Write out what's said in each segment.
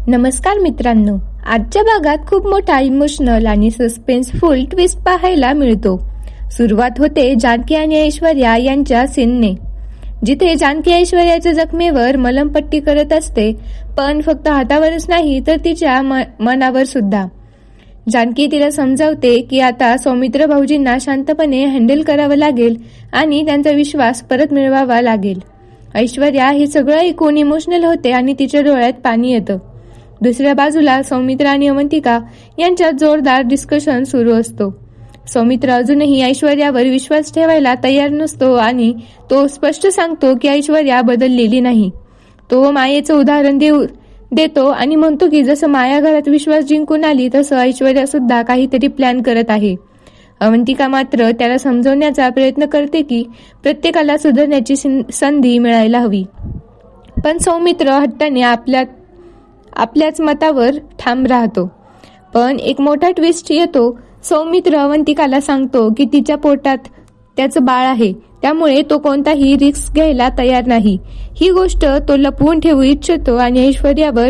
नमस्कार मित्रांनो, आजच्या भागात खूप मोठा इमोशनल आणि सस्पेन्सफुल ट्विस्ट पाहायला मिळतो. सुरुवात होते जानकी आणि ऐश्वर्या यांच्या सीनने, जिथे जानकी ऐश्वर्याच्या जखमेवर मलमपट्टी करत असते, पण फक्त हातावरच नाही तर तिच्या मनावर सुद्धा. जानकी तिला समजावते की आता सौमित्र भाऊजींना शांतपणे हँडल करावं लागेल आणि त्यांचा विश्वास परत मिळवावा लागेल. ऐश्वर्या हे सगळं ऐकून इमोशनल होते आणि तिच्या डोळ्यात पाणी येतं. दुसऱ्या बाजूला सौमित्र आणि अवंतिका यांच्यात जोरदार डिस्कशन सुरू असतो. सौमित्र अजूनही ऐश्वर्यावर विश्वास ठेवायला तयार नसतो आणि तो स्पष्ट सांगतो की ऐश्वर्या बदललेली नाही. तो मायेचं उदाहरण देतो आणि म्हणतो की जसं माया घरात विश्वास जिंकून आली तसं ऐश्वर्या सुद्धा काहीतरी प्लॅन करत आहे. अवंतिका मात्र त्याला समजवण्याचा प्रयत्न करते की प्रत्येकाला सुधारण्याची संधी मिळायला हवी, पण सौमित्र हट्टाने आपल्याच मतावर ठाम राहतो. पण एक मोठा ट्विस्ट येतो. सौमित्र अवंतिकाला सांगतो की तिच्या पोटात त्याचं बाळ आहे, त्यामुळे तो कोणताही रिस्क घ्यायला तयार नाही. ही गोष्ट तो लपवून ठेवू इच्छितो आणि ऐश्वर्यावर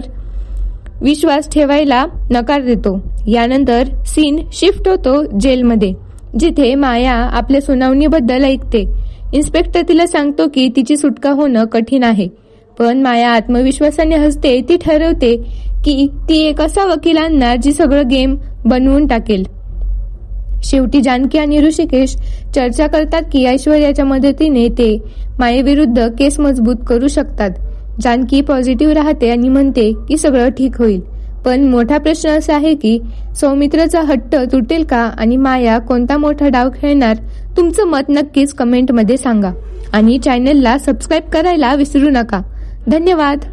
विश्वास ठेवायला नकार देतो. यानंतर सीन शिफ्ट होतो जेलमध्ये, जिथे माया आपल्या सुनावणीबद्दल ऐकते. इन्स्पेक्टर तिला सांगतो की तिची सुटका होणं कठीण आहे, पण माया आत्मविश्वासाने हसते. ती ठरवते की ती एक असा वकील आणणार जी सगळं गेम बनवून टाकेल. शेवटी जानकी आणि ऋषिकेश चर्चा करतात की ऐश्वर्याच्या मदतीने ते मायेविरुद्ध केस मजबूत करू शकतात. जानकी पॉझिटिव्ह राहते आणि म्हणते की सगळं ठीक होईल, पण मोठा प्रश्न असा आहे की सौमित्रचा हट्ट तुटेल का आणि माया कोणता मोठा डाव खेळणार. तुमचं मत नक्कीच कमेंटमध्ये सांगा आणि चॅनलला सबस्क्राईब करायला विसरू नका. धन्यवाद.